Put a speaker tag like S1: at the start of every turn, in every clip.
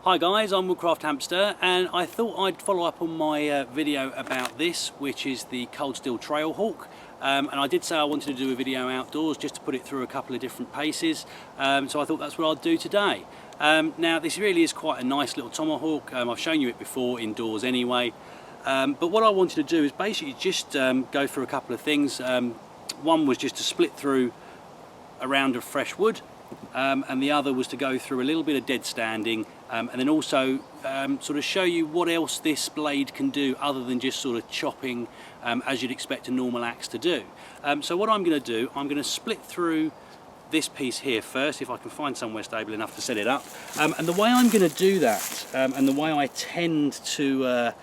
S1: Hi guys, I'm Woodcraft Hamster, and I thought I'd follow up on my video about this, which is the Cold Steel Trailhawk. And I did say I wanted to do a video outdoors just to put it through a couple of different paces, so I thought that's what I'd do today. Now this really is quite a nice little tomahawk. I've shown you it before indoors anyway, but what I wanted to do is basically just go through a couple of things. One was just to split through a round of fresh wood, and the other was to go through a little bit of dead standing, and then also sort of show you what else this blade can do other than just sort of chopping as you'd expect a normal axe to do. So what I'm going to do, I'm going to split through this piece here first, if I can find somewhere stable enough to set it up, and the way I'm going to do that, and the way I tend to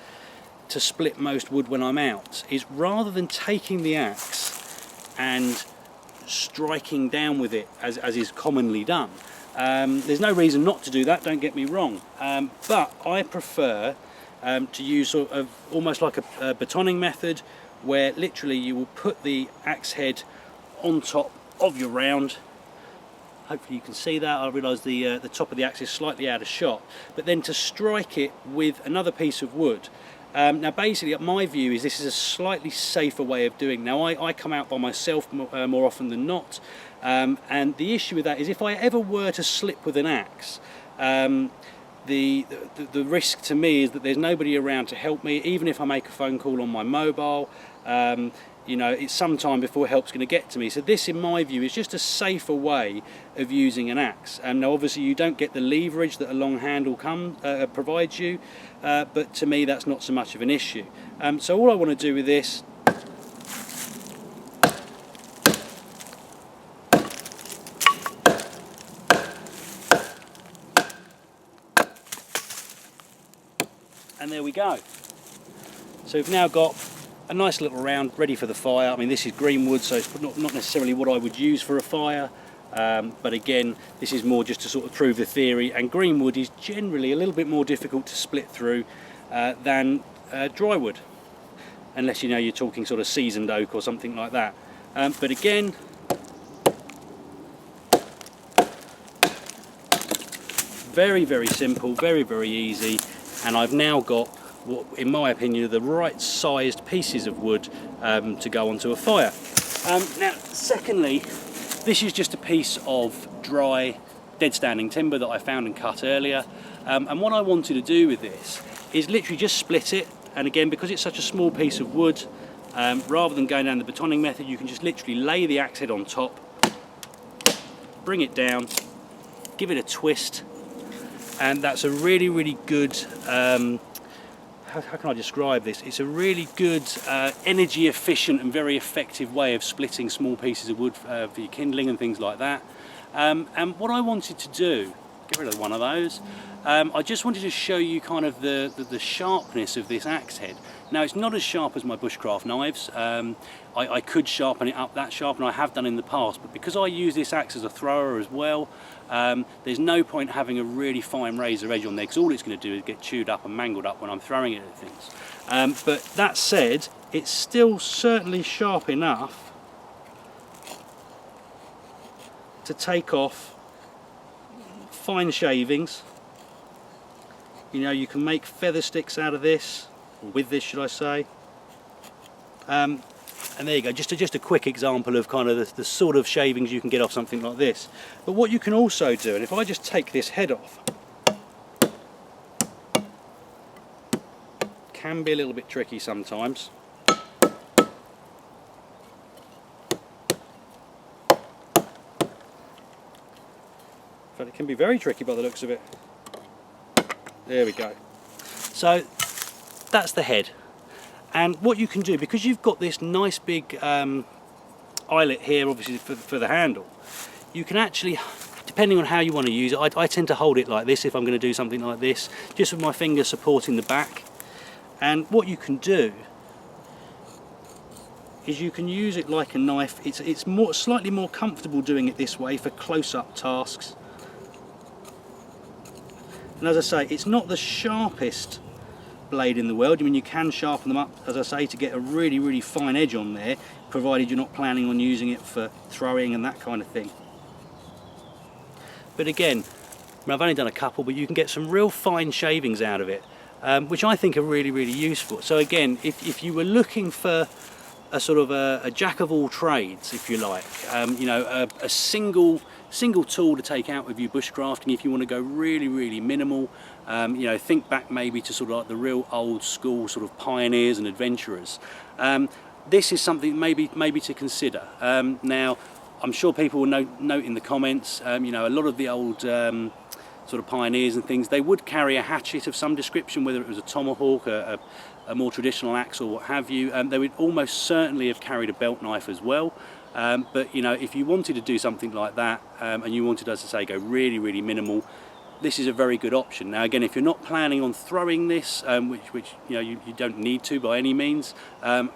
S1: split most wood when I'm out, is rather than taking the axe and striking down with it as is commonly done. There's no reason not to do that, don't get me wrong, but I prefer to use sort of almost like a batoning method, where literally you will put the axe head on top of your round. Hopefully you can see that. I realise the top of the axe is slightly out of shot, but then to strike it with another piece of wood. Now basically my view is this is a slightly safer way of doing it. Now I come out by myself more often than not, and the issue with that is if I ever were to slip with an axe, the risk to me is that there's nobody around to help me. Even if I make a phone call on my mobile, you know, it's some time before help's going to get to me. So this, in my view, is just a safer way of using an axe. Now obviously you don't get the leverage that a long handle provides you, but to me that's not so much of an issue. So all I want to do with this and there we go. So we've now got a nice little round ready for the fire. I mean, this is green wood, so it's not necessarily what I would use for a fire, but again, this is more just to sort of prove the theory, and green wood is generally a little bit more difficult to split through than dry wood, unless you know you're talking sort of seasoned oak or something like that. But again, very, very simple, very, very easy, and I've now got what, in my opinion, are the right sized pieces of wood to go onto a fire. Now secondly, this is just a piece of dry dead standing timber that I found and cut earlier, and what I wanted to do with this is literally just split it, and again, because it's such a small piece of wood, rather than going down the batoning method, you can just literally lay the axe head on top, bring it down, give it a twist, and that's a really, really good how can I describe this? It's a really good, energy efficient and very effective way of splitting small pieces of wood for your kindling and things like that. And what I wanted to do, get rid of one of those, I just wanted to show you kind of the sharpness of this axe head. Now it's not as sharp as my bushcraft knives. I could sharpen it up that sharp, and I have done in the past, but because I use this axe as a thrower as well, there's no point having a really fine razor edge on there, because all it's going to do is get chewed up and mangled up when I'm throwing it at things. But that said, it's still certainly sharp enough to take off fine shavings. You know, you can make feather sticks out of this, or with this should I say. And there you go, just a quick example of kind of the sort of shavings you can get off something like this. But what you can also do, and if I just take this head off, can be a little bit tricky sometimes. But it can be very tricky by the looks of it. There we go. So that's the head. And what you can do, because you've got this nice big eyelet here, obviously for the handle, you can actually, depending on how you want to use it, I tend to hold it like this if I'm going to do something like this, just with my finger supporting the back. And what you can do is you can use it like a knife. It's slightly more comfortable doing it this way for close-up tasks. And as I say, it's not the sharpest blade in the world. I mean, you can sharpen them up, as I say, to get a really, really fine edge on there, provided you're not planning on using it for throwing and that kind of thing. But again, mean, I've only done a couple, but you can get some real fine shavings out of it, which I think are really, really useful. So again, if you were looking for a sort of a jack of all trades, if you like, you know, a single tool to take out with you bushcrafting, if you want to go really, really minimal, you know, think back maybe to sort of like the real old school sort of pioneers and adventurers. This is something maybe to consider. Now, I'm sure people will note in the comments, you know, a lot of the old sort of pioneers and things, they would carry a hatchet of some description, whether it was a tomahawk, a more traditional axe or what have you. They would almost certainly have carried a belt knife as well. But you know, if you wanted to do something like that, and you wanted, as I say, go really, really minimal, this is a very good option. Now again, if you're not planning on throwing this, which you know you don't need to by any means,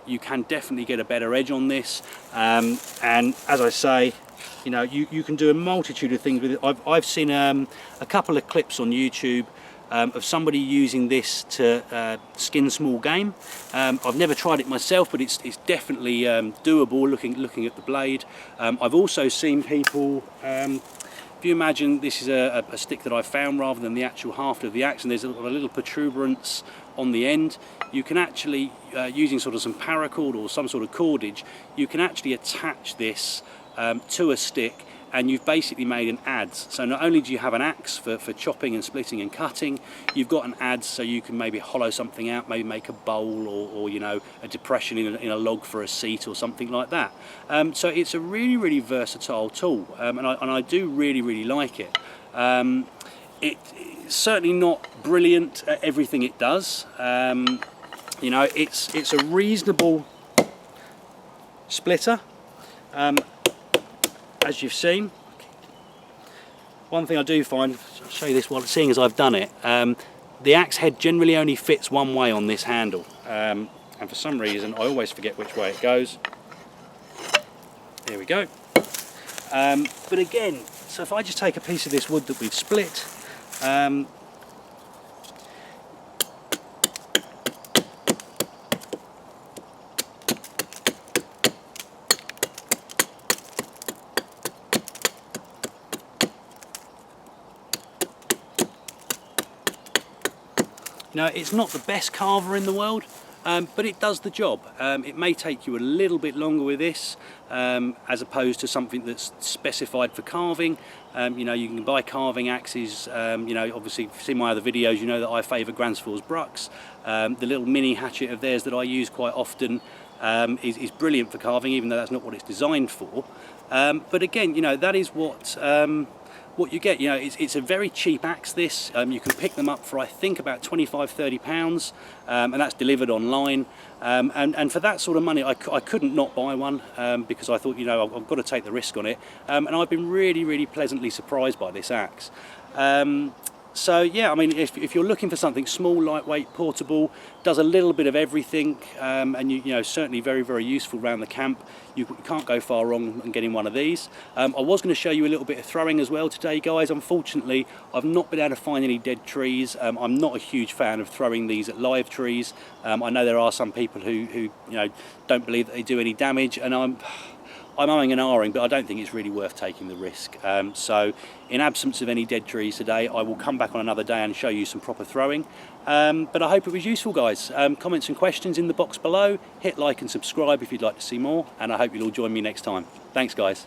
S1: you can definitely get a better edge on this. And as I say, you know, you can do a multitude of things with it. I've seen a couple of clips on YouTube of somebody using this to skin small game. I've never tried it myself, but it's definitely doable looking at the blade. I've also seen people, if you imagine this is a stick that I found rather than the actual haft of the axe, and there's a little protuberance on the end, you can actually, using sort of some paracord or some sort of cordage, you can actually attach this to a stick, and you've basically made an adze. So not only do you have an axe for chopping and splitting and cutting, you've got an adze so you can maybe hollow something out, maybe make a bowl or you know, a depression in a log for a seat or something like that. So it's a really, really versatile tool, and I do really, really like it. It's certainly not brilliant at everything it does. You know, it's a reasonable splitter. As you've seen, one thing I do find, I'll show you this while seeing as I've done it, the axe head generally only fits one way on this handle, and for some reason I always forget which way it goes. There we go. But again, so if I just take a piece of this wood that we've split, you know, it's not the best carver in the world, but it does the job. It may take you a little bit longer with this, as opposed to something that's specified for carving. You know, you can buy carving axes. You know, obviously, if you've seen my other videos, you know that I favour Gransfors Brucks. The little mini hatchet of theirs that I use quite often is brilliant for carving, even though that's not what it's designed for. But again, you know, that is what you get. You know, it's a very cheap axe, this. You can pick them up for, I think, about £25–30, and that's delivered online. And for that sort of money, I couldn't not buy one, because I thought, you know, I've got to take the risk on it. And I've been really, really pleasantly surprised by this axe. So yeah, I mean, if you're looking for something small, lightweight, portable, does a little bit of everything, and you know, certainly very, very useful around the camp, you can't go far wrong in getting one of these. I was going to show you a little bit of throwing as well today, guys. Unfortunately, I've not been able to find any dead trees. I'm not a huge fan of throwing these at live trees. I know there are some people who you know, don't believe that they do any damage, and I'm umming and ahhing, but I don't think it's really worth taking the risk. So in absence of any dead trees today, I will come back on another day and show you some proper throwing. But I hope it was useful, guys. Comments and questions in the box below. Hit like and subscribe if you'd like to see more, and I hope you'll all join me next time. Thanks, guys.